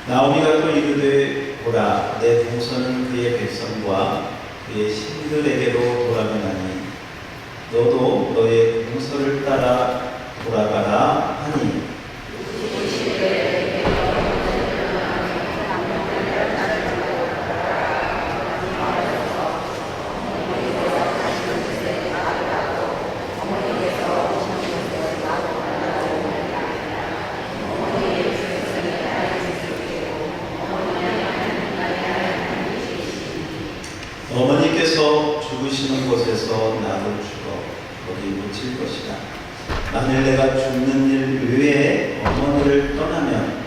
나오미가 또 이르되 보라 내 동서는 그의 백성과 그의 신들에게로 돌아가나니 너도 너의 동서를 따라 돌아가라 하니 어머니께서 죽으시는 곳에서 나도 죽어 거기 묻힐 것이다. 만일 내가 죽는 일 외에 어머니를 떠나면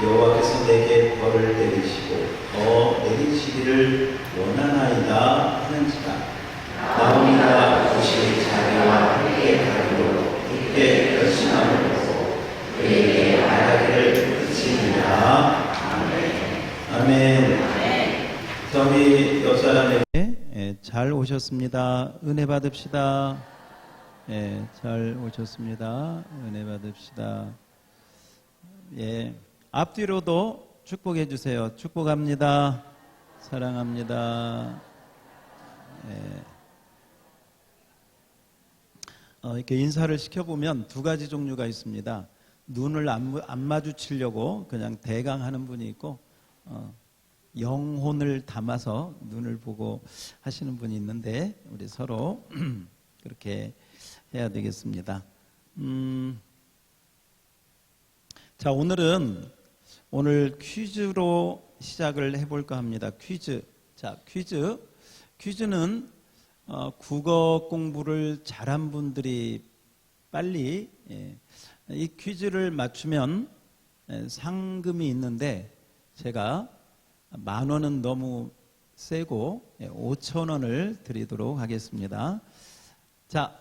여호와께서 내게 벌을 내리시고 더 내리시기를 원하나이다 하는지라. 나오미가 도시 자기와 함께 가기로 그때 결심함을 보고 그에게 말하기를 그치니라. 아멘. 자, 우리 옆 사람에게 잘 오셨습니다. 은혜 받읍시다. 잘 오셨습니다. 은혜 받읍시다. 앞뒤로도 축복해 주세요. 축복합니다. 사랑합니다. 이렇게 인사를 시켜보면 두 가지 종류가 있습니다. 눈을 안 마주치려고 그냥 대강 하는 분이 있고, 영혼을 담아서 눈을 보고 하시는 분이 있는데, 우리 서로 그렇게 해야 되겠습니다. 자, 오늘 퀴즈로 시작을 해볼까 합니다. 퀴즈. 자, 퀴즈는 국어 공부를 잘한 분들이 빨리 이 퀴즈를 맞추면 상금이 있는데, 제가 10,000원은 너무 세고 5,000원을 드리도록 하겠습니다. 자,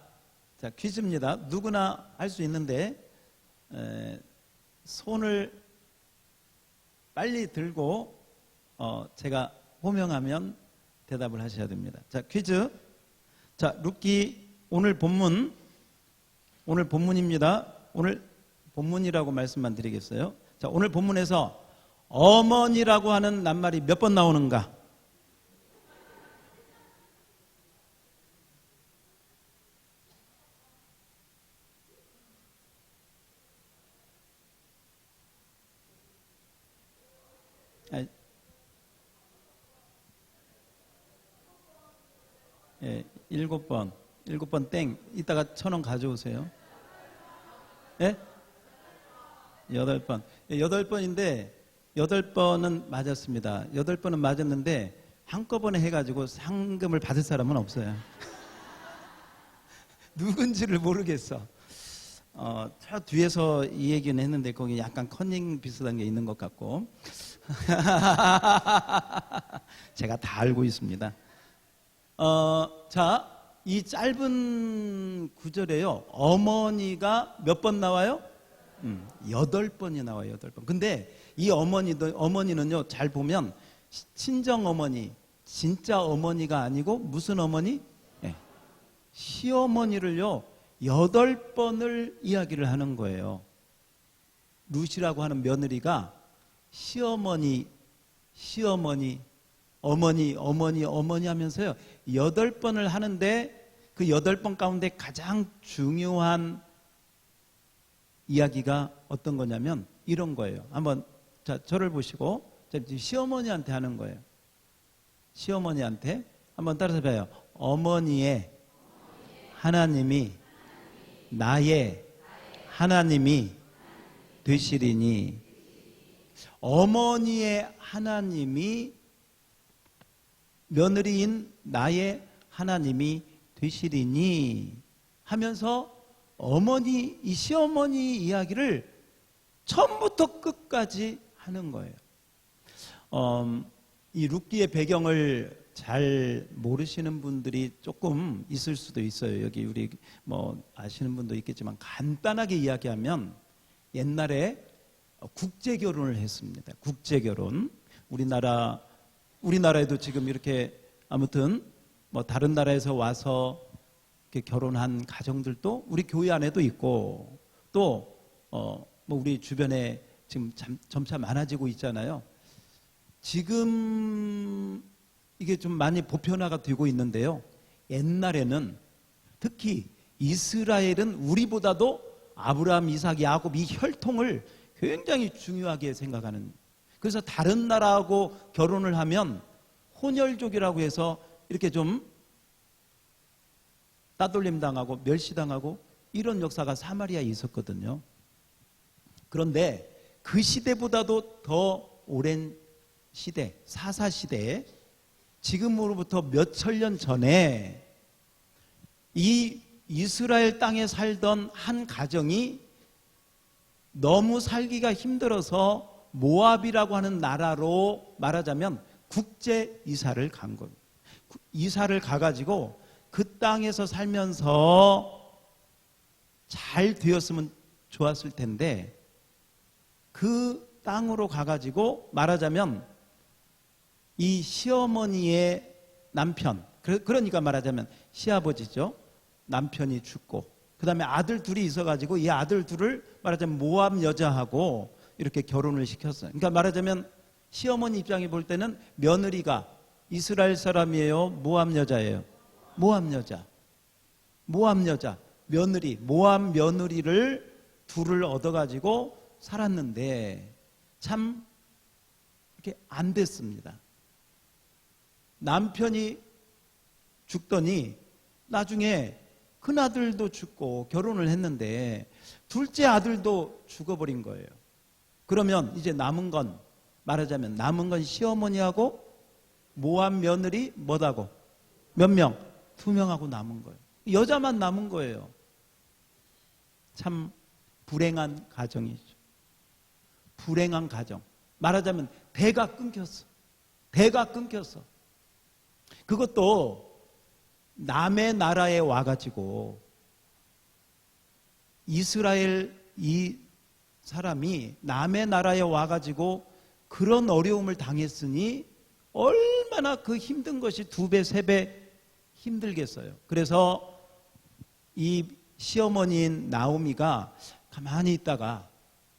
퀴즈입니다. 누구나 할 수 있는데 손을 빨리 들고 제가 호명하면 대답을 하셔야 됩니다. 자, 퀴즈. 자, 룻기 오늘 본문입니다. 오늘 본문이라고 말씀만 드리겠어요. 자, 오늘 본문에서 어머니라고 하는 낱말이 몇 번 나오는가? 예, 7번. 7번 땡. 이따가 1,000원 가져오세요. 예? 8번. 8번인데 8번은 맞았습니다. 8번은 맞았는데 한꺼번에 해가지고 상금을 받을 사람은 없어요. 누군지를 모르겠어. 저 뒤에서 이 얘기는 했는데 거기 약간 커닝 비슷한 게 있는 것 같고 제가 다 알고 있습니다. 자, 이 짧은 구절에요, 어머니가 몇 번 나와요? 8번이 나와요. 8번. 근데 이 어머니는요, 잘 보면 친정 어머니, 진짜 어머니가 아니고 무슨 어머니? 시어머니를요 8번을 이야기를 하는 거예요. 룻이라고 하는 며느리가 시어머니, 어머니 하면서요 8번을 하는데, 그 8번 가운데 가장 중요한 이야기가 어떤 거냐면 이런 거예요. 한번 저를 보시고 시어머니한테 하는 거예요. 시어머니한테 한번 따라서 봐요. 어머니의 하나님이 나의 하나님이 되시리니. 어머니의 하나님이 며느리인 나의 하나님이 되시리니 하면서 이 시어머니 이야기를 처음부터 끝까지 하는 거예요. 이 룻기의 배경을 잘 모르시는 분들이 조금 있을 수도 있어요. 여기 우리 아시는 분도 있겠지만 간단하게 이야기하면 옛날에 국제 결혼을 했습니다. 국제 결혼. 우리나라에도 지금 이렇게 아무튼 다른 나라에서 와서 이렇게 결혼한 가정들도 우리 교회 안에도 있고, 또 우리 주변에 지금 점차 많아지고 있잖아요. 지금 이게 좀 많이 보편화가 되고 있는데요. 옛날에는 특히 이스라엘은 우리보다도 아브라함, 이삭, 야곱 이 혈통을 굉장히 중요하게 생각하는, 그래서 다른 나라하고 결혼을 하면 혼혈족이라고 해서 이렇게 좀 따돌림 당하고 멸시당하고 이런 역사가 사마리아에 있었거든요. 그런데 그 시대보다도 더 오랜 시대, 사사시대에 지금으로부터 몇 천 년 전에 이 이스라엘 땅에 살던 한 가정이 너무 살기가 힘들어서 모압이라고 하는 나라로 말하자면 국제 이사를 간 거예요. 이사를 가가지고 그 땅에서 살면서 잘 되었으면 좋았을 텐데 그 땅으로 가가지고 말하자면 이 시어머니의 남편, 그러니까 말하자면 시아버지죠. 남편이 죽고 그 다음에 아들 둘이 있어가지고 이 아들 둘을 말하자면 모압 여자하고 이렇게 결혼을 시켰어요. 그러니까 말하자면 시어머니 입장에 볼 때는 며느리가 이스라엘 사람이에요? 모압 여자예요? 모압 여자. 모압 여자. 며느리. 모압 며느리를 둘을 얻어가지고 살았는데 참 이렇게 안 됐습니다. 남편이 죽더니 나중에 큰아들도 죽고 결혼을 했는데 둘째 아들도 죽어버린 거예요. 그러면 이제 남은 건 말하자면 남은 건 시어머니하고 모압 며느리 뭐다고? 몇 명? 2명하고 남은 거예요. 여자만 남은 거예요. 참 불행한 가정이죠. 불행한 가정. 말하자면 대가 끊겼어. 대가 끊겼어. 그것도 남의 나라에 와가지고 이스라엘 이 사람이 남의 나라에 와가지고 그런 어려움을 당했으니 얼마나 그 힘든 것이 2배, 3배 힘들겠어요. 그래서 이 시어머니인 나오미가 가만히 있다가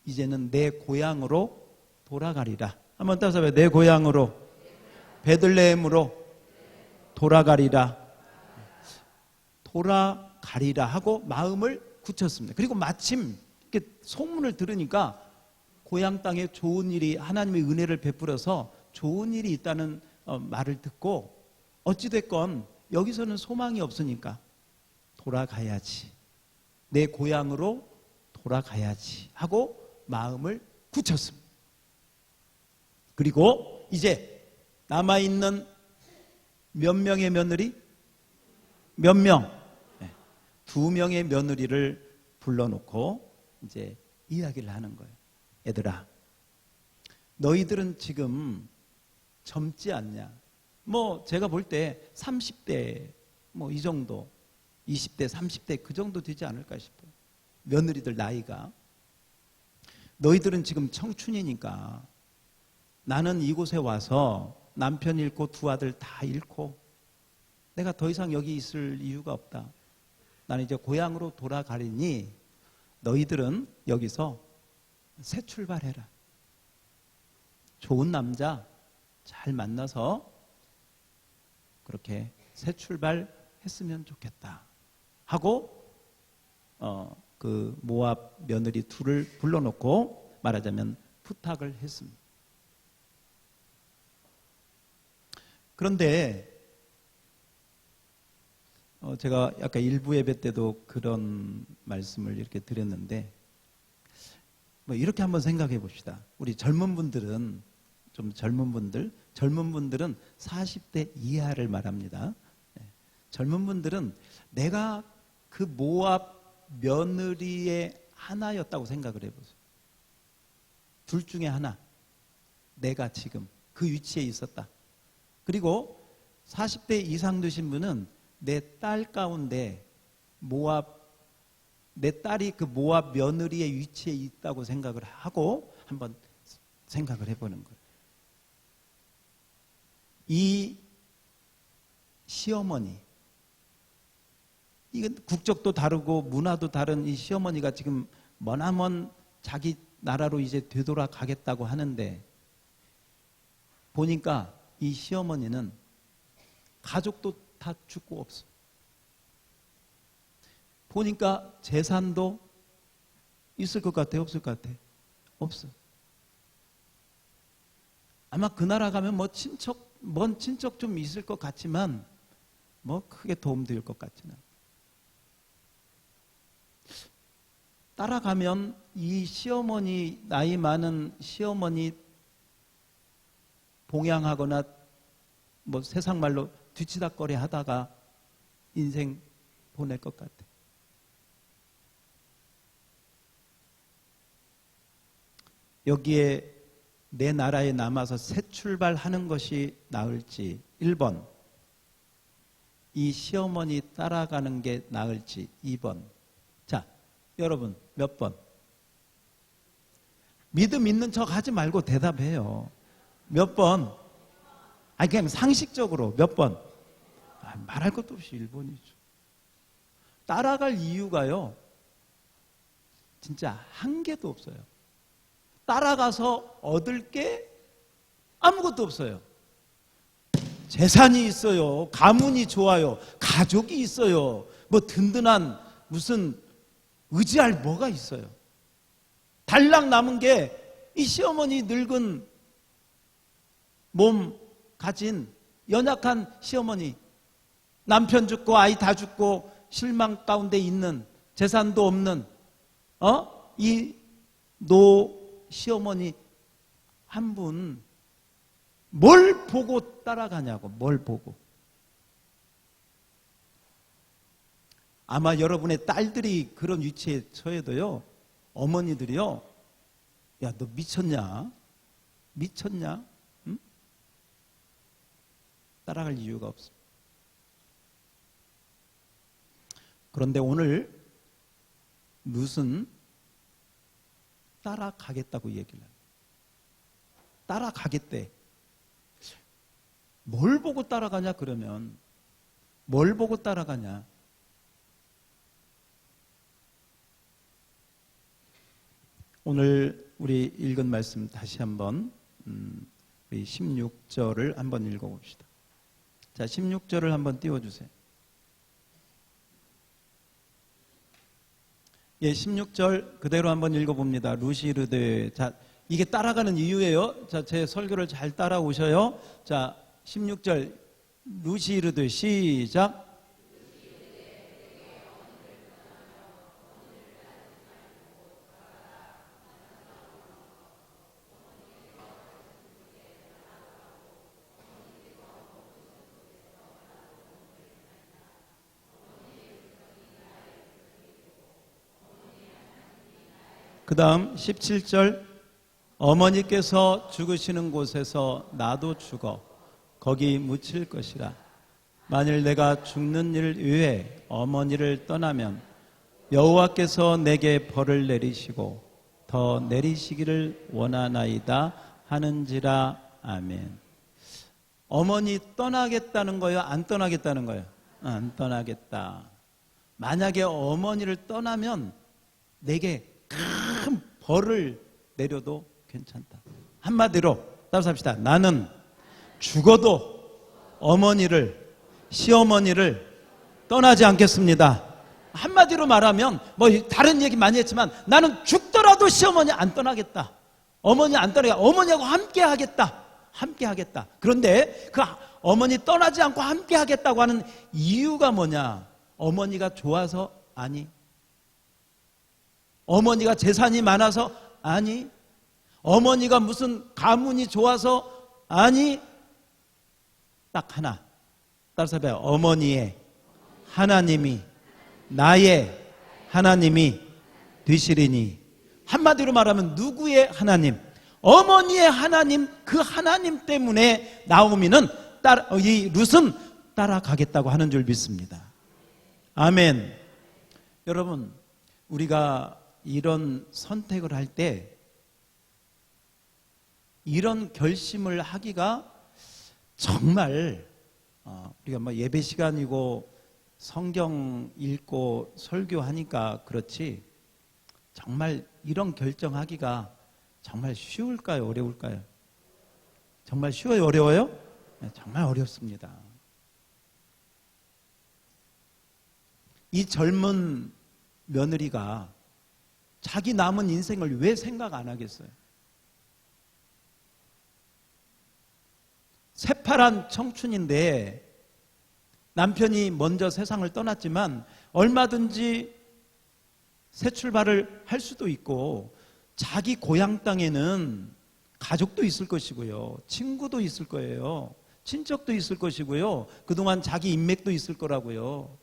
이제는 내 고향으로 돌아가리라. 한번 따서 내 고향으로 베들레헴으로 돌아가리라. 돌아가리라 하고 마음을 굳혔습니다. 그리고 마침 이렇게 소문을 들으니까 고향 땅에 좋은 일이 하나님의 은혜를 베풀어서 좋은 일이 있다는 말을 듣고 어찌됐건 여기서는 소망이 없으니까 돌아가야지. 내 고향으로 돌아가야지 하고 마음을 굳혔습니다. 그리고 이제 남아있는 몇 명의 며느리? 몇 명? 2명의 며느리를 불러놓고 이제 이야기를 하는 거예요. 얘들아, 너희들은 지금 젊지 않냐? 뭐 제가 볼 때 30대 뭐 이 정도, 20대, 30대 그 정도 되지 않을까 싶어요. 며느리들 나이가. 너희들은 지금 청춘이니까 나는 이곳에 와서 남편 잃고 2 아들 다 잃고 내가 더 이상 여기 있을 이유가 없다. 나는 이제 고향으로 돌아가리니 너희들은 여기서 새 출발해라. 좋은 남자 잘 만나서 그렇게 새 출발했으면 좋겠다 하고 그 모압 며느리 2를 불러놓고 말하자면 부탁을 했습니다. 그런데 제가 아까 일부 예배 때도 그런 말씀을 이렇게 드렸는데 뭐 이렇게 한번 생각해 봅시다. 우리 젊은 분들은 좀 젊은 분들은 40대 이하를 말합니다. 젊은 분들은 내가 그 모압 며느리의 하나였다고 생각을 해보세요. 둘 중에 하나. 내가 지금 그 위치에 있었다. 그리고 40대 이상 되신 분은 내 딸 가운데 내 딸이 그 모압 며느리의 위치에 있다고 생각을 하고 한번 생각을 해보는 거예요. 이 시어머니, 이건 국적도 다르고 문화도 다른 이 시어머니가 지금 머나먼 자기 나라로 이제 되돌아가겠다고 하는데 보니까 이 시어머니는 가족도 다 죽고 없어. 보니까 재산도 있을 것 같아, 없을 것 같아? 없어. 아마 그 나라 가면 뭐 먼 친척 좀 있을 것 같지만 뭐 크게 도움될 것 같지는 않아. 따라가면 이 시어머니, 나이 많은 시어머니 봉양하거나 뭐 세상 말로 뒤치다꺼리 하다가 인생 보낼 것 같아. 여기에 내 나라에 남아서 새 출발하는 것이 나을지 1번, 이 시어머니 따라가는 게 나을지 2번. 자, 여러분 몇 번? 믿음 있는 척 하지 말고 대답해요. 몇 번? 아니 그냥 상식적으로 몇 번? 말할 것도 없이 1번이죠. 따라갈 이유가요 진짜 한 개도 없어요. 따라가서 얻을 게 아무것도 없어요. 재산이 있어요. 가문이 좋아요. 가족이 있어요. 뭐 든든한 무슨 의지할 뭐가 있어요. 달랑 남은 게 이 시어머니 늙은 몸 가진 연약한 시어머니, 남편 죽고 아이 다 죽고 실망 가운데 있는 재산도 없는 이 시어머니 한 분 뭘 보고 따라가냐고. 뭘 보고. 아마 여러분의 딸들이 그런 위치에 처해도요 어머니들이요 야 너 미쳤냐? 미쳤냐? 응? 따라갈 이유가 없어. 그런데 오늘 룻은 따라가겠다고 얘기를 해요. 따라가겠대. 뭘 보고 따라가냐 그러면 뭘 보고 따라가냐? 오늘 우리 읽은 말씀 다시 한번 우리 16절을 한번 읽어봅시다. 자, 16절을 한번 띄워주세요. 예, 16절 그대로 한번 읽어봅니다. 룻이 이르되. 자, 이게 따라가는 이유예요. 자, 제 설교를 잘 따라오셔요. 자, 16절 룻이 이르되 시작. 그 다음 17절 어머니께서 죽으시는 곳에서 나도 죽어 거기 묻힐 것이라. 만일 내가 죽는 일을 위해 어머니를 떠나면 여호와께서 내게 벌을 내리시고 더 내리시기를 원하나이다 하는지라. 아멘. 어머니 떠나겠다는 거예요? 안 떠나겠다는 거예요? 안 떠나겠다. 만약에 어머니를 떠나면 내게 큰 벌을 내려도 괜찮다. 한마디로 따라서 합시다. 나는 죽어도 어머니를, 시어머니를 떠나지 않겠습니다. 한마디로 말하면 뭐 다른 얘기 많이 했지만 나는 죽더라도 시어머니 안 떠나겠다. 어머니 안 떠나겠다. 어머니하고 함께 하겠다. 함께 하겠다. 그런데 그 어머니 떠나지 않고 함께 하겠다고 하는 이유가 뭐냐? 어머니가 좋아서? 아니. 어머니가 재산이 많아서? 아니. 어머니가 무슨 가문이 좋아서? 아니. 딱 하나. 따라서 해봐요. 어머니의 하나님이 나의 하나님이 되시리니. 한마디로 말하면 누구의 하나님? 어머니의 하나님. 그 하나님 때문에 나오미는 이 룻은 따라가겠다고 하는 줄 믿습니다. 아멘. 여러분, 우리가 이런 선택을 할 때 이런 결심을 하기가 정말 우리가 뭐 예배 시간이고 성경 읽고 설교하니까 그렇지 정말 이런 결정하기가 정말 쉬울까요? 어려울까요? 정말 쉬워요? 어려워요? 네, 정말 어렵습니다. 이 젊은 며느리가 자기 남은 인생을 왜 생각 안 하겠어요? 새파란 청춘인데 남편이 먼저 세상을 떠났지만 얼마든지 새 출발을 할 수도 있고 자기 고향 땅에는 가족도 있을 것이고요. 친구도 있을 거예요. 친척도 있을 것이고요. 그동안 자기 인맥도 있을 거라고요.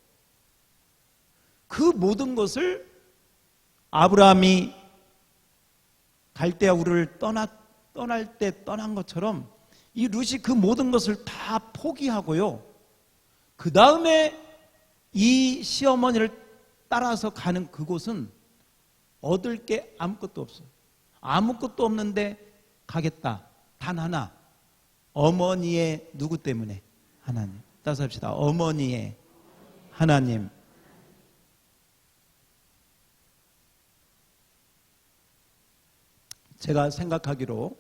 그 모든 것을 아브라함이 갈대아 우르를 떠날 때 떠난 것처럼 이 룻이 그 모든 것을 다 포기하고요. 그 다음에 이 시어머니를 따라서 가는 그곳은 얻을 게 아무것도 없어요. 아무것도 없는데 가겠다. 단 하나. 어머니의 누구 때문에? 하나님. 따라서 합시다. 어머니의 하나님. 제가 생각하기로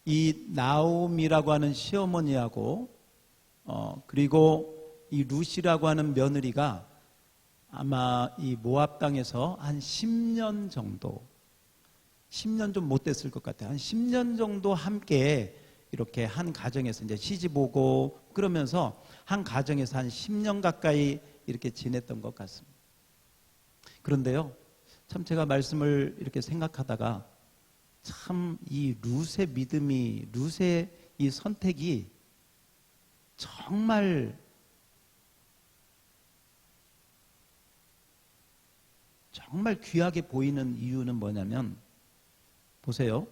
이 나오미라고 하는 시어머니하고 그리고 이 룻이라고 하는 며느리가 아마 이 모압 땅에서 한 10년 정도 10년 좀 못 됐을 것 같아요. 한 10년 정도 함께 이렇게 한 가정에서 이제 시집 오고 그러면서 한 가정에서 한 10년 가까이 이렇게 지냈던 것 같습니다. 그런데요, 참 제가 말씀을 이렇게 생각하다가 참 이 룻의 믿음이, 룻의 이 선택이 정말 귀하게 보이는 이유는 뭐냐면, 보세요.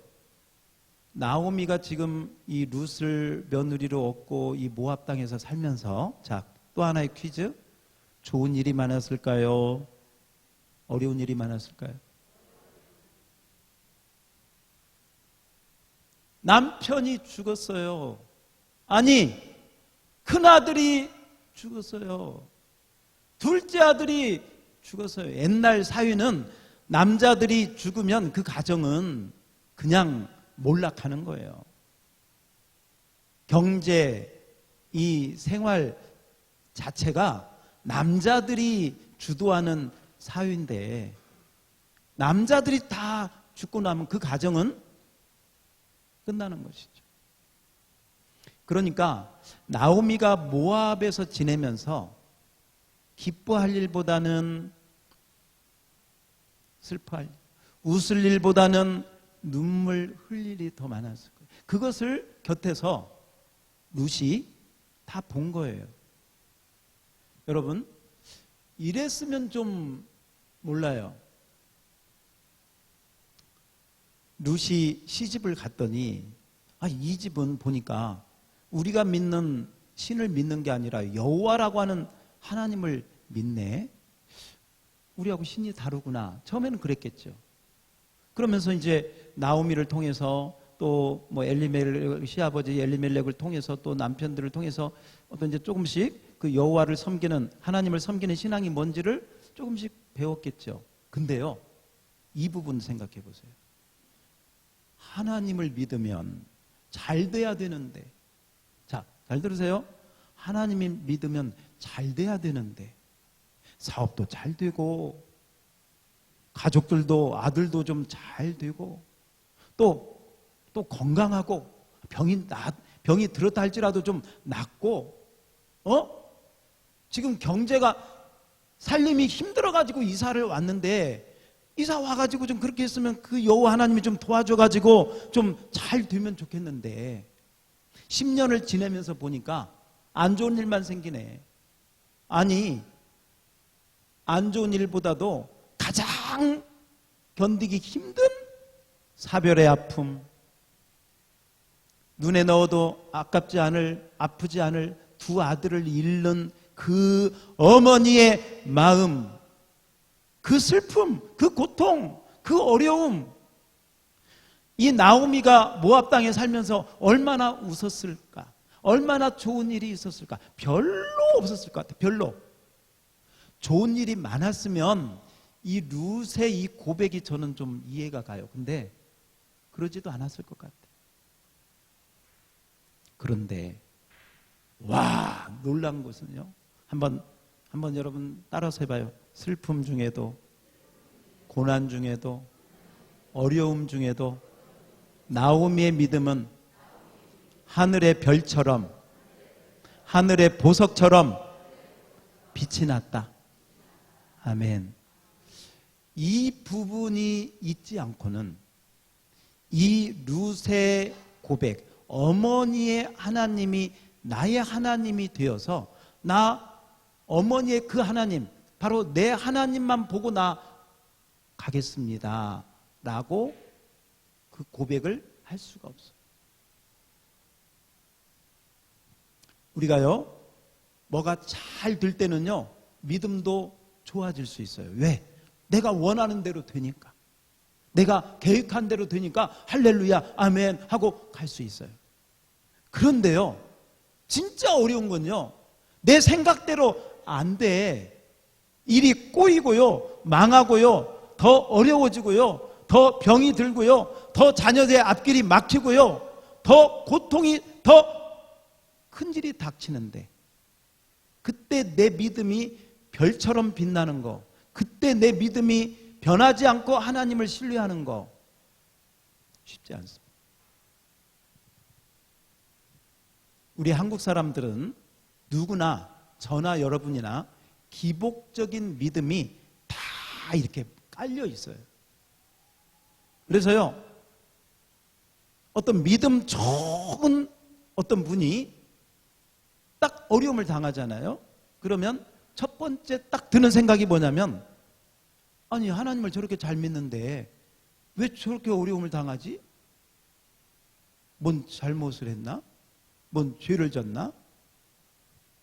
나오미가 지금 이 룻을 며느리로 얻고 이 모압 땅에서 살면서, 자, 또 하나의 퀴즈. 좋은 일이 많았을까요? 어려운 일이 많았을까요? 남편이 죽었어요. 아니, 큰아들이 죽었어요. 둘째 아들이 죽었어요. 옛날 사위는 남자들이 죽으면 그 가정은 그냥 몰락하는 거예요. 경제, 이 생활 자체가 남자들이 주도하는 사회인데 남자들이 다 죽고 나면 그 가정은 끝나는 것이죠. 그러니까 나오미가 모압에서 지내면서 기뻐할 일보다는 슬퍼할 일, 웃을 일보다는 눈물 흘릴 일이 더 많았을 거예요. 그것을 곁에서 룻이 다 본 거예요. 여러분, 이랬으면 좀 몰라요. 룻이 시집을 갔더니 이 집은 보니까 우리가 믿는 신을 믿는 게 아니라 여호와라고 하는 하나님을 믿네. 우리하고 신이 다르구나. 처음에는 그랬겠죠. 그러면서 이제 나오미를 통해서 또 뭐 엘리멜렉 시아버지 엘리멜렉을 통해서 또 남편들을 통해서 어떤 이제 조금씩 그 여호와를 섬기는 하나님을 섬기는 신앙이 뭔지를 조금씩 배웠겠죠. 근데요, 이 부분 생각해 보세요. 하나님을 믿으면 잘 돼야 되는데, 자, 잘 들으세요. 하나님을 믿으면 잘 돼야 되는데 사업도 잘 되고 가족들도 아들도 좀 잘 되고 또 건강하고 병이 들었다 할지라도 좀 낫고 지금 경제가 살림이 힘들어가지고 이사를 왔는데 이사 와가지고 좀 그렇게 했으면 그 여호와 하나님이 좀 도와줘가지고 좀 잘 되면 좋겠는데 10년을 지내면서 보니까 안 좋은 일만 생기네. 아니, 안 좋은 일보다도 가장 견디기 힘든 사별의 아픔, 눈에 넣어도 아프지 않을 두 아들을 잃는 그 어머니의 마음, 그 슬픔, 그 고통, 그 어려움. 이 나오미가 모압 땅에 살면서 얼마나 웃었을까? 얼마나 좋은 일이 있었을까? 별로 없었을 것 같아요. 별로. 좋은 일이 많았으면 이 룻의 이 고백이 저는 좀 이해가 가요. 근데 그러지도 않았을 것 같아요. 그런데 와, 놀란 것은요. 한번 여러분 따라서 해봐요. 슬픔 중에도, 고난 중에도, 어려움 중에도 나오미의 믿음은 하늘의 별처럼, 하늘의 보석처럼 빛이 났다. 아멘. 이 부분이 있지 않고는 이 룻의 고백, 어머니의 하나님이 나의 하나님이 되어서 나 어머니의 그 하나님, 바로 내 하나님만 보고 나 가겠습니다 라고 그 고백을 할 수가 없어요. 우리가요, 뭐가 잘 될 때는요, 믿음도 좋아질 수 있어요. 왜? 내가 원하는 대로 되니까. 내가 계획한 대로 되니까 할렐루야, 아멘 하고 갈 수 있어요. 그런데요, 진짜 어려운 건요, 내 생각대로 안 돼. 일이 꼬이고요, 망하고요, 더 어려워지고요, 더 병이 들고요, 더 자녀들의 앞길이 막히고요, 더 고통이 더 큰 일이 닥치는데, 그때 내 믿음이 별처럼 빛나는 거, 그때 내 믿음이 변하지 않고 하나님을 신뢰하는 거 쉽지 않습니다. 우리 한국 사람들은 누구나, 저나 여러분이나 기복적인 믿음이 다 이렇게 깔려 있어요. 그래서요, 어떤 믿음 좋은 어떤 분이 딱 어려움을 당하잖아요. 그러면 첫 번째 딱 드는 생각이 뭐냐면, 아니 하나님을 저렇게 잘 믿는데 왜 저렇게 어려움을 당하지? 뭔 잘못을 했나? 뭔 죄를 졌나?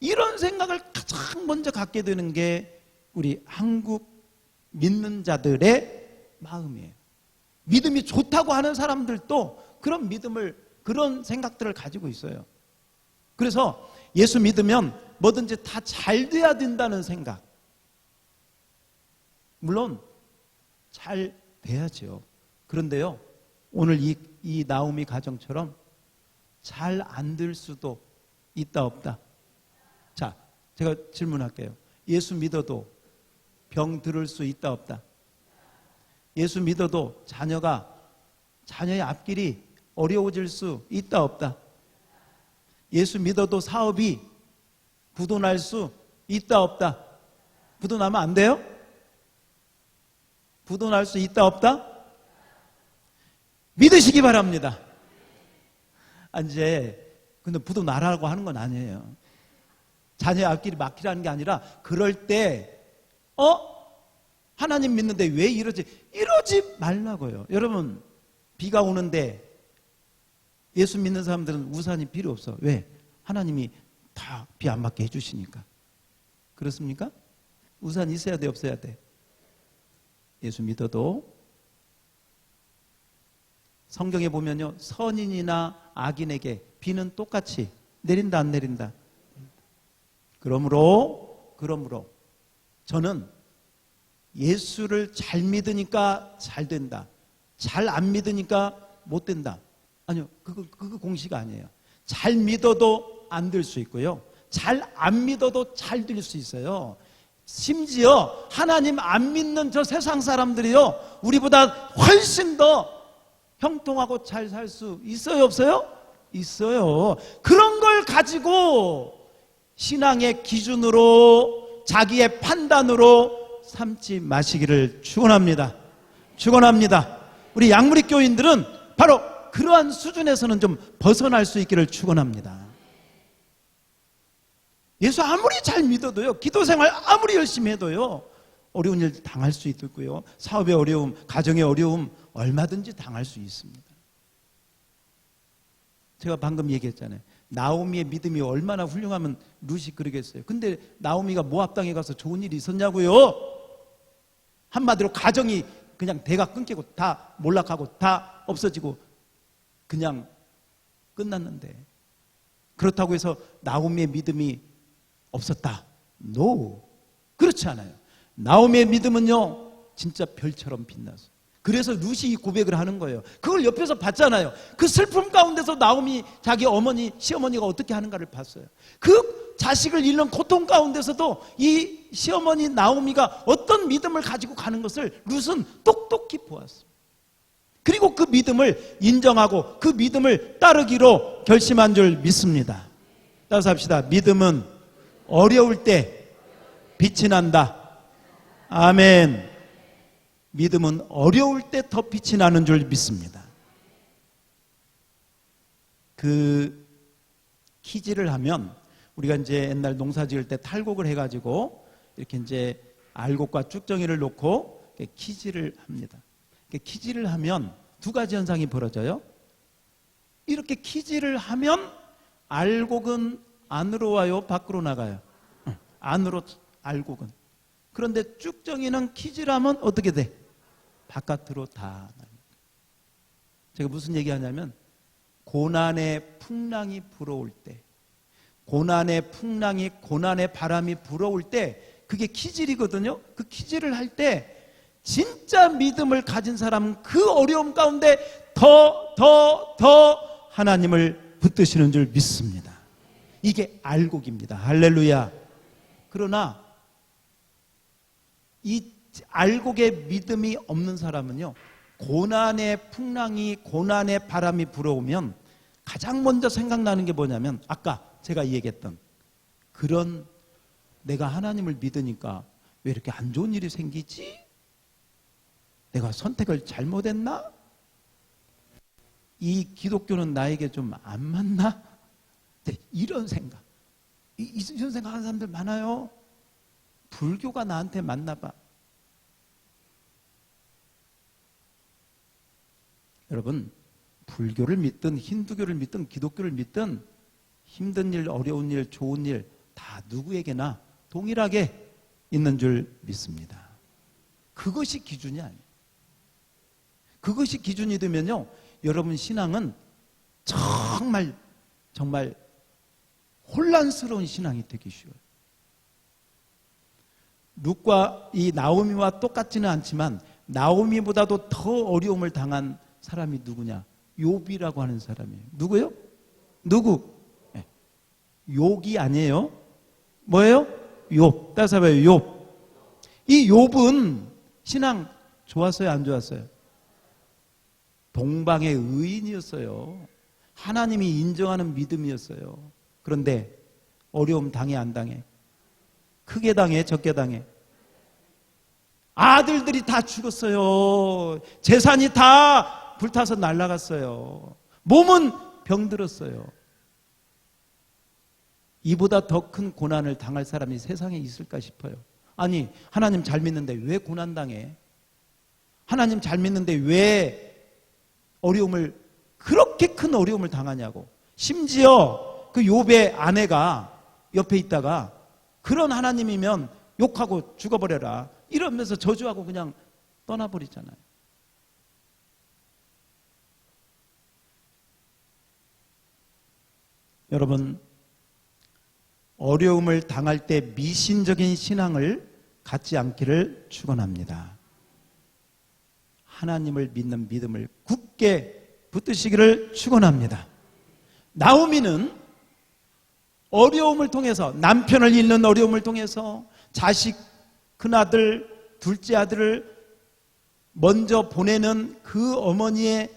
이런 생각을 가장 먼저 갖게 되는 게 우리 한국 믿는 자들의 마음이에요. 믿음이 좋다고 하는 사람들도 그런 믿음을, 그런 생각들을 가지고 있어요. 그래서 예수 믿으면 뭐든지 다 잘 돼야 된다는 생각. 물론 잘 돼야죠. 그런데요, 오늘 이 나오미 가정처럼 잘 안 될 수도 있다 없다. 자, 제가 질문할게요. 예수 믿어도 병 들을 수 있다 없다. 예수 믿어도 자녀의 앞길이 어려워질 수 있다 없다. 예수 믿어도 사업이 부도날 수 있다 없다. 부도나면 안 돼요? 부도날 수 있다 없다? 믿으시기 바랍니다. 이제 근데 부도나라고 하는 건 아니에요. 자녀의 앞길이 막히라는 게 아니라, 그럴 때 하나님 믿는데 왜 이러지 말라고요. 여러분, 비가 오는데 예수 믿는 사람들은 우산이 필요 없어. 왜? 하나님이 다 비 안 맞게 해주시니까. 그렇습니까? 우산 있어야 돼, 없어야 돼? 예수 믿어도 성경에 보면요, 선인이나 악인에게 비는 똑같이 내린다 안 내린다. 그러므로 저는 예수를 잘 믿으니까 잘 된다, 잘 안 믿으니까 못 된다, 아니요, 그거 공식 아니에요. 잘 믿어도 안 될 수 있고요, 잘 안 믿어도 잘 될 수 있어요. 심지어 하나님 안 믿는 저 세상 사람들이요, 우리보다 훨씬 더 형통하고 잘 살 수 있어요, 없어요? 있어요. 그런 걸 가지고 신앙의 기준으로, 자기의 판단으로 삼지 마시기를 축원합니다. 축원합니다. 우리 양무리 교인들은 바로 그러한 수준에서는 좀 벗어날 수 있기를 축원합니다. 예수 아무리 잘 믿어도요, 기도생활 아무리 열심히 해도요, 어려운 일 당할 수 있고요, 사업의 어려움, 가정의 어려움 얼마든지 당할 수 있습니다. 제가 방금 얘기했잖아요. 나오미의 믿음이 얼마나 훌륭하면 룻이 그러겠어요. 근데 나오미가 모압 땅에 가서 좋은 일이 있었냐고요? 한마디로 가정이 그냥 대가 끊기고 다 몰락하고 다 없어지고 그냥 끝났는데, 그렇다고 해서 나오미의 믿음이 없었다? No, 그렇지 않아요. 나오미의 믿음은요, 진짜 별처럼 빛나서. 그래서 루시 이 고백을 하는 거예요. 그걸 옆에서 봤잖아요. 그 슬픔 가운데서 나오미 자기 어머니, 시어머니가 어떻게 하는가를 봤어요. 그 자식을 잃는 고통 가운데서도 이 시어머니 나오미가 어떤 믿음을 가지고 가는 것을 룻은 똑똑히 보았어요. 그리고 그 믿음을 인정하고 그 믿음을 따르기로 결심한 줄 믿습니다. 따라서 합시다. 믿음은 어려울 때 빛이 난다. 아멘. 믿음은 어려울 때 더 빛이 나는 줄 믿습니다. 그 키질을 하면 우리가 이제 옛날 농사 지을 때 탈곡을 해가지고 이렇게 이제 알곡과 쭉정이를 놓고 키질을 합니다. 키질을 하면 두 가지 현상이 벌어져요. 이렇게 키질을 하면 알곡은 안으로 와요, 밖으로 나가요? 안으로 알곡은. 그런데 쭉정이는 키질하면 어떻게 돼? 바깥으로 다 나갑니다. 제가 무슨 얘기하냐면 고난의 풍랑이 불어올 때, 고난의 풍랑이, 고난의 바람이 불어올 때 그게 키질이거든요. 그 키질을 할 때 진짜 믿음을 가진 사람은 그 어려움 가운데 더 하나님을 붙드시는 줄 믿습니다. 이게 알곡입니다. 할렐루야. 그러나 이 알곡의 믿음이 없는 사람은요, 고난의 풍랑이, 고난의 바람이 불어오면 가장 먼저 생각나는 게 뭐냐면 아까 제가 얘기했던 그런, 내가 하나님을 믿으니까 왜 이렇게 안 좋은 일이 생기지? 내가 선택을 잘못했나? 이 기독교는 나에게 좀 안 맞나? 이런 생각, 이런 생각하는 사람들 많아요. 불교가 나한테 맞나 봐. 여러분, 불교를 믿든 힌두교를 믿든 기독교를 믿든 힘든 일, 어려운 일, 좋은 일 다 누구에게나 동일하게 있는 줄 믿습니다. 그것이 기준이 아니에요. 그것이 기준이 되면요, 여러분 신앙은 정말 혼란스러운 신앙이 되기 쉬워요. 룻과 이 나오미와 똑같지는 않지만 나오미보다도 더 어려움을 당한 사람이 누구냐? 욥이라고 하는 사람이에요. 누구요? 누구? 네. 욕이 아니에요. 뭐예요? 욥. 따라서 봐요. 욥. 이 욥은 신앙 좋았어요? 안 좋았어요? 동방의 의인이었어요. 하나님이 인정하는 믿음이었어요. 그런데 어려움 당해 안 당해? 크게 당해, 적게 당해? 아들들이 다 죽었어요. 재산이 다 불타서 날아갔어요. 몸은 병들었어요. 이보다 더 큰 고난을 당할 사람이 세상에 있을까 싶어요. 아니, 하나님 잘 믿는데 왜 고난당해? 하나님 잘 믿는데 왜 어려움을, 그렇게 큰 어려움을 당하냐고. 심지어 그 욥의 아내가 옆에 있다가 그런 하나님이면 욕하고 죽어버려라 이러면서 저주하고 그냥 떠나버리잖아요. 여러분, 어려움을 당할 때 미신적인 신앙을 갖지 않기를 축원합니다. 하나님을 믿는 믿음을 굳게 붙드시기를 축원합니다. 나오미는 어려움을 통해서, 남편을 잃는 어려움을 통해서 자식, 큰아들, 둘째 아들을 먼저 보내는 그 어머니의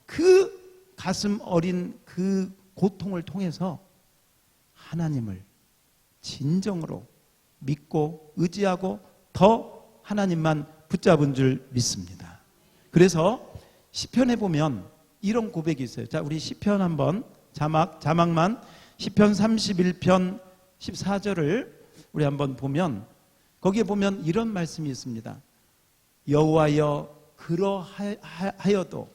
그 가슴 어린 그 고통을 통해서 하나님을 진정으로 믿고 의지하고 더 하나님만 붙잡은 줄 믿습니다. 그래서 시편에 보면 이런 고백이 있어요. 자, 우리 시편 한번 자막만 시편 31편 14절을 우리 한번 보면 거기에 보면 이런 말씀이 있습니다. 여호와여 그러하여도,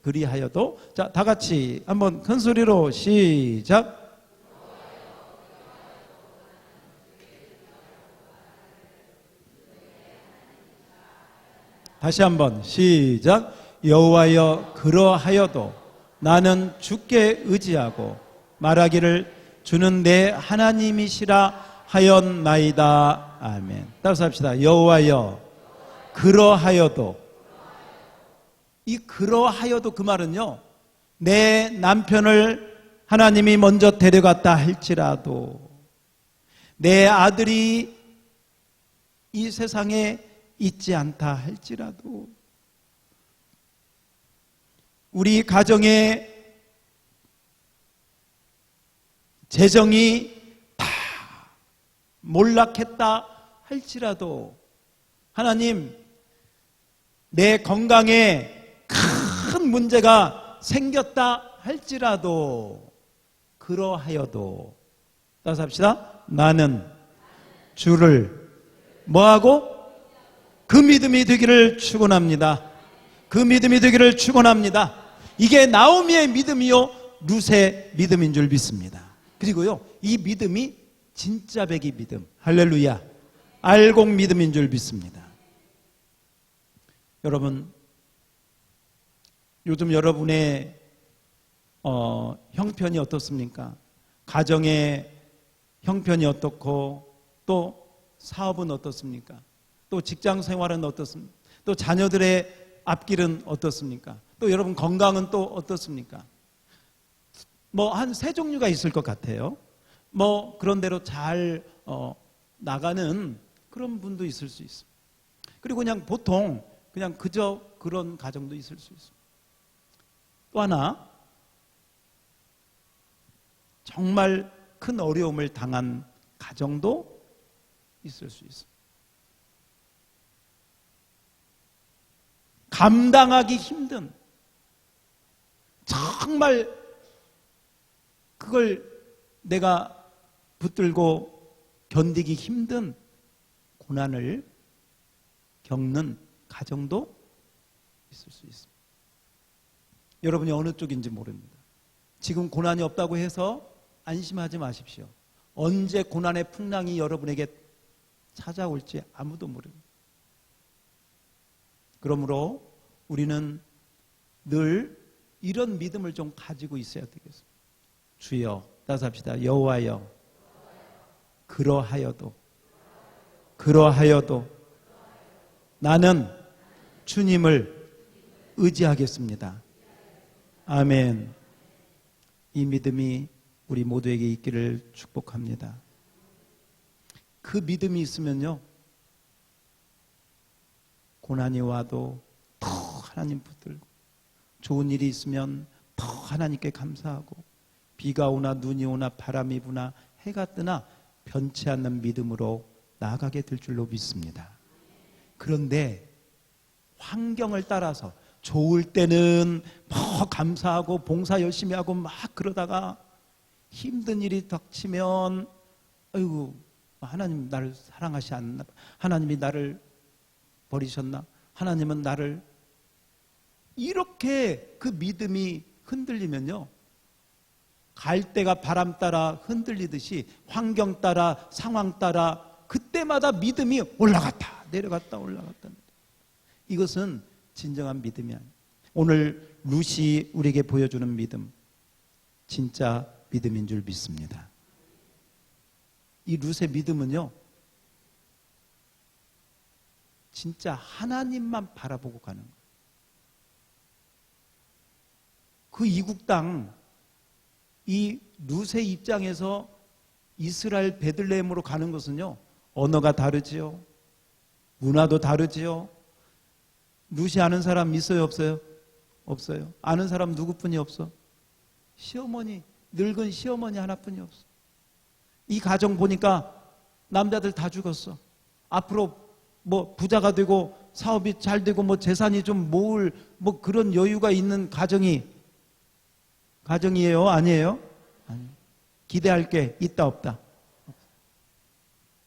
그리하여도. 자, 다 같이 한번 큰 소리로 시작. 다시 한번 시작. 여호와여 그러하여도 나는 주께 의지하고 말하기를 주는 내 하나님이시라 하였나이다. 아멘. 따라서 합시다. 여호와여 그러하여도. 이 그러하여도 그 말은요, 내 남편을 하나님이 먼저 데려갔다 할지라도, 내 아들이 이 세상에 있지 않다 할지라도, 우리 가정의 재정이 다 몰락했다 할지라도, 하나님, 내 건강에 큰 문제가 생겼다 할지라도, 그러하여도, 따라서 합시다. 나는 주를 뭐하고? 그 믿음이 되기를 축원합니다. 그 믿음이 되기를 축원합니다. 이게 나오미의 믿음이요, 룻의 믿음인 줄 믿습니다. 그리고요, 이 믿음이 진짜 백이 믿음, 할렐루야, 알곡 믿음인 줄 믿습니다. 여러분, 요즘 여러분의 형편이 어떻습니까? 가정의 형편이 어떻고, 또 사업은 어떻습니까? 또 직장 생활은 어떻습니까? 또 자녀들의 앞길은 어떻습니까? 또 여러분 건강은 또 어떻습니까? 뭐 한 세 종류가 있을 것 같아요. 뭐 그런 대로 잘 나가는 그런 분도 있을 수 있습니다. 그리고 그냥 보통 그냥 그저 그런 가정도 있을 수 있습니다. 또 하나, 정말 큰 어려움을 당한 가정도 있을 수 있습니다. 감당하기 힘든, 정말 그걸 내가 붙들고 견디기 힘든 고난을 겪는 가정도 있을 수 있습니다. 여러분이 어느 쪽인지 모릅니다. 지금 고난이 없다고 해서 안심하지 마십시오. 언제 고난의 풍랑이 여러분에게 찾아올지 아무도 모릅니다. 그러므로 우리는 늘 이런 믿음을 좀 가지고 있어야 되겠습니다. 주여, 따라서 합시다. 여호와여, 그러하여도 나는 주님을 의지하겠습니다. 아멘. 이 믿음이 우리 모두에게 있기를 축복합니다. 그 믿음이 있으면요, 고난이 와도 더 하나님 붙들고, 좋은 일이 있으면 더 하나님께 감사하고, 비가 오나 눈이 오나 바람이 부나 해가 뜨나 변치 않는 믿음으로 나아가게 될 줄로 믿습니다. 그런데 환경을 따라서 좋을 때는 뭐 감사하고 봉사 열심히 하고 막 그러다가 힘든 일이 닥치면 아이고, 하나님 나를 사랑하지 않나, 하나님이 나를 버리셨나, 하나님은 나를, 이렇게 그 믿음이 흔들리면요, 갈대가 바람 따라 흔들리듯이 환경 따라 상황 따라 그때마다 믿음이 올라갔다 내려갔다 올라갔다. 이것은 진정한 믿음이 아니에요. 오늘 룻이 우리에게 보여주는 믿음, 진짜 믿음인 줄 믿습니다. 이 룻의 믿음은요, 진짜 하나님만 바라보고 가는 거예요. 그 이국 땅, 이 룻의 입장에서 이스라엘 베들레헴으로 가는 것은요, 언어가 다르지요, 문화도 다르지요. 룻이 아는 사람 있어요, 없어요? 없어요. 아는 사람 누구뿐이 없어? 시어머니, 늙은 시어머니 하나뿐이 없어. 이 가정 보니까 남자들 다 죽었어. 앞으로 뭐 부자가 되고 사업이 잘 되고 뭐 재산이 좀 모을 뭐 그런 여유가 있는 가정이에요? 아니에요? 아니에요. 기대할 게 있다 없다?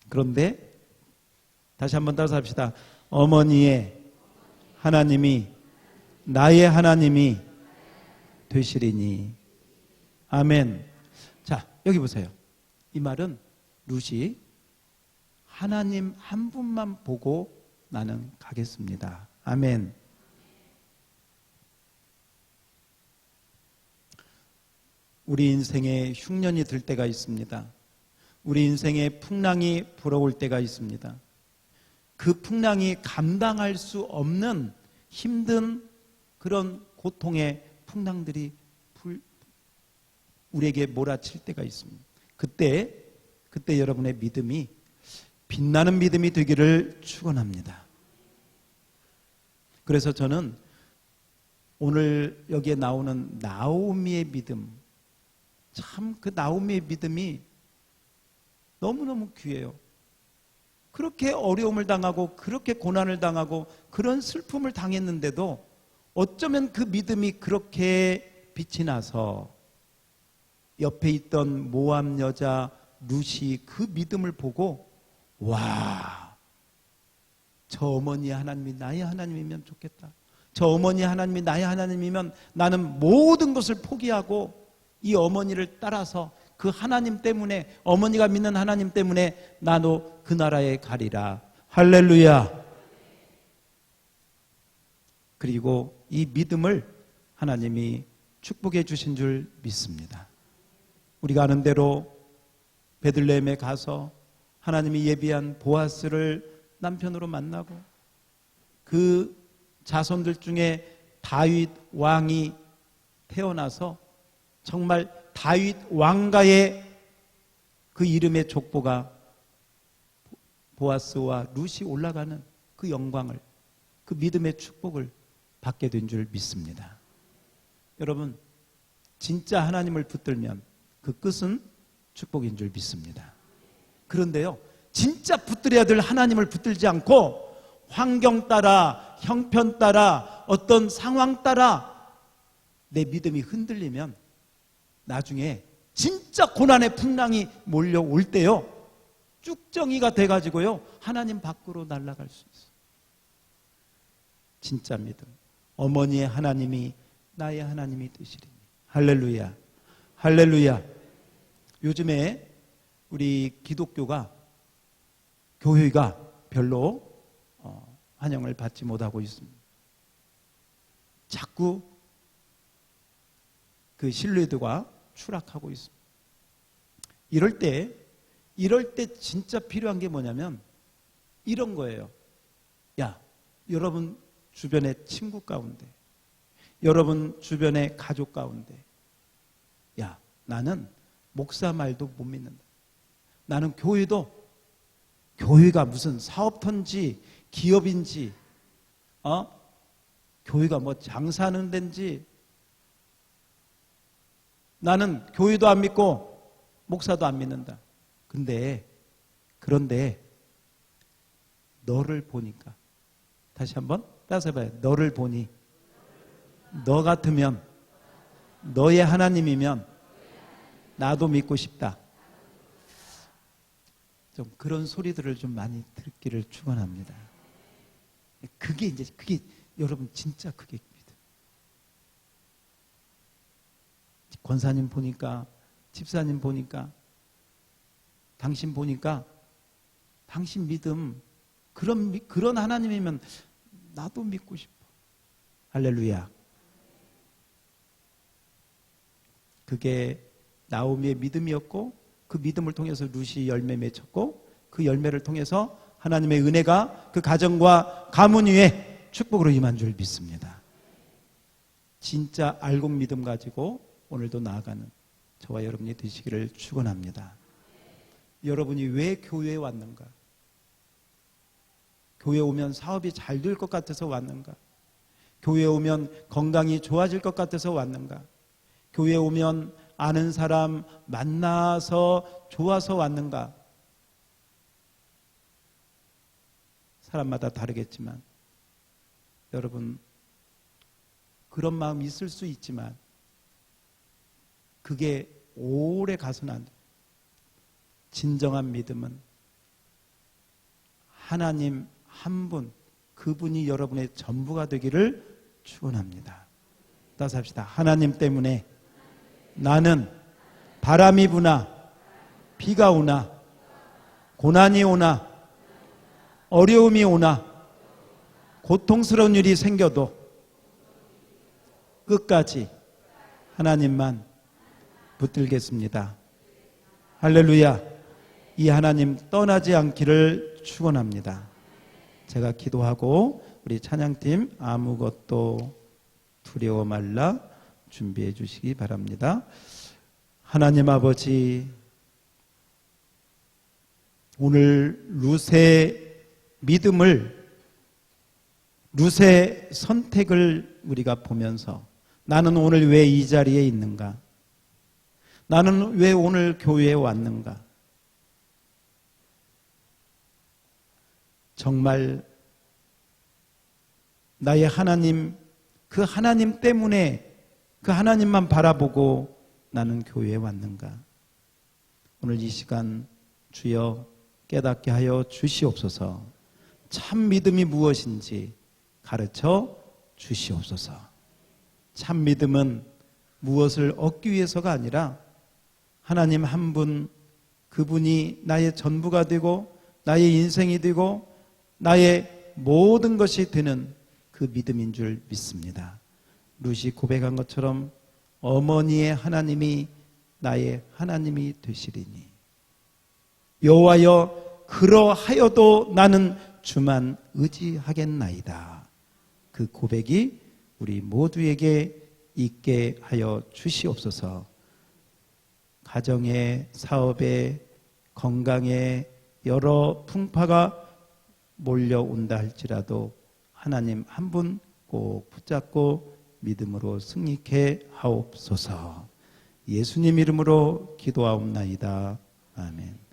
그런데 다시 한번 따라서 합시다. 어머니의 하나님이 나의 하나님이 되시리니. 아멘. 자, 여기 보세요. 이 말은 룻이 하나님 한 분만 보고 나는 가겠습니다. 아멘. 우리 인생에 흉년이 들 때가 있습니다. 우리 인생에 풍랑이 불어올 때가 있습니다. 그 풍랑이 감당할 수 없는 힘든 그런 고통의 풍랑들이 우리에게 몰아칠 때가 있습니다. 그때 여러분의 믿음이 빛나는 믿음이 되기를 축원합니다. 그래서 저는 오늘 여기에 나오는 나오미의 믿음, 참 그 나오미의 믿음이 너무너무 귀해요. 그렇게 어려움을 당하고 그렇게 고난을 당하고 그런 슬픔을 당했는데도 어쩌면 그 믿음이 그렇게 빛이 나서 옆에 있던 모압 여자 룻이 그 믿음을 보고 와, 저 어머니의 하나님이 나의 하나님이면 좋겠다. 저 어머니의 하나님이 나의 하나님이면 나는 모든 것을 포기하고 이 어머니를 따라서 그 하나님 때문에, 어머니가 믿는 하나님 때문에 나도 그 나라에 가리라. 할렐루야. 그리고 이 믿음을 하나님이 축복해 주신 줄 믿습니다. 우리가 아는 대로 베들레헴에 가서 하나님이 예비한 보아스를 남편으로 만나고 그 자손들 중에 다윗 왕이 태어나서 정말 다윗 왕가의 그 이름의 족보가 보아스와 룻이 올라가는 그 영광을, 그 믿음의 축복을 받게 된 줄 믿습니다. 여러분, 진짜 하나님을 붙들면 그 끝은 축복인 줄 믿습니다. 그런데요, 진짜 붙들어야 될 하나님을 붙들지 않고 환경 따라, 형편 따라, 어떤 상황 따라 내 믿음이 흔들리면 나중에 진짜 고난의 풍랑이 몰려올 때요, 쭉정이가 돼가지고요 하나님 밖으로 날아갈 수 있어요. 진짜 믿음, 어머니의 하나님이 나의 하나님이 되시리니. 할렐루야, 할렐루야. 요즘에 우리 기독교가, 교회가 별로 환영을 받지 못하고 있습니다. 자꾸 그 신뢰도가 추락하고 있습니다. 이럴 때 진짜 필요한 게 뭐냐면 이런 거예요. 야, 여러분 주변의 친구 가운데, 여러분 주변의 가족 가운데, 야, 나는 목사 말도 못 믿는다. 나는 교회가 무슨 사업터인지 기업인지, 교회가 뭐 장사하는 데인지, 나는 교회도 안 믿고 목사도 안 믿는다. 그런데 너를 보니까, 다시 한번 따서 해봐요. 너를 보니, 너 같으면, 너의 하나님이면 나도 믿고 싶다. 좀 그런 소리들을 좀 많이 듣기를 축원합니다. 그게 여러분 진짜 그게 믿음. 권사님 보니까, 집사님 보니까, 당신 보니까, 당신 믿음, 그런 하나님이면 나도 믿고 싶어. 할렐루야. 그게 나오미의 믿음이었고, 그 믿음을 통해서 룻이 열매 맺혔고, 그 열매를 통해서 하나님의 은혜가 그 가정과 가문 위에 축복으로 임한 줄 믿습니다. 진짜 알곡 믿음 가지고 오늘도 나아가는 저와 여러분이 되시기를 축원합니다. 여러분이 왜 교회에 왔는가? 교회에 오면 사업이 잘 될 것 같아서 왔는가? 교회에 오면 건강이 좋아질 것 같아서 왔는가? 교회에 오면 아는 사람 만나서 좋아서 왔는가? 사람마다 다르겠지만 여러분, 그런 마음이 있을 수 있지만 그게 오래 가서는 안 돼요. 진정한 믿음은 하나님 한 분, 그분이 여러분의 전부가 되기를 축원합니다. 따라서 합시다. 하나님 때문에 나는 바람이 부나 비가 오나 고난이 오나 어려움이 오나 고통스러운 일이 생겨도 끝까지 하나님만 붙들겠습니다. 할렐루야. 이 하나님 떠나지 않기를 축원합니다. 제가 기도하고 우리 찬양팀 아무것도 두려워 말라 준비해 주시기 바랍니다. 하나님 아버지, 오늘 룻의 믿음을, 룻의 선택을 우리가 보면서 나는 오늘 왜 이 자리에 있는가? 나는 왜 오늘 교회에 왔는가? 정말 나의 하나님, 그 하나님 때문에 그 하나님만 바라보고 나는 교회에 왔는가? 오늘 이 시간 주여 깨닫게 하여 주시옵소서. 참 믿음이 무엇인지 가르쳐 주시옵소서. 참 믿음은 무엇을 얻기 위해서가 아니라 하나님 한 분, 그분이 나의 전부가 되고 나의 인생이 되고 나의 모든 것이 되는 그 믿음인 줄 믿습니다. 룻이 고백한 것처럼 어머니의 하나님이 나의 하나님이 되시리니 여호와여 그러하여도 나는 주만 의지하겠나이다. 그 고백이 우리 모두에게 있게 하여 주시옵소서. 가정에, 사업에, 건강에 여러 풍파가 몰려온다 할지라도 하나님 한 분 꼭 붙잡고 믿음으로 승리케 하옵소서. 예수님 이름으로 기도하옵나이다. 아멘.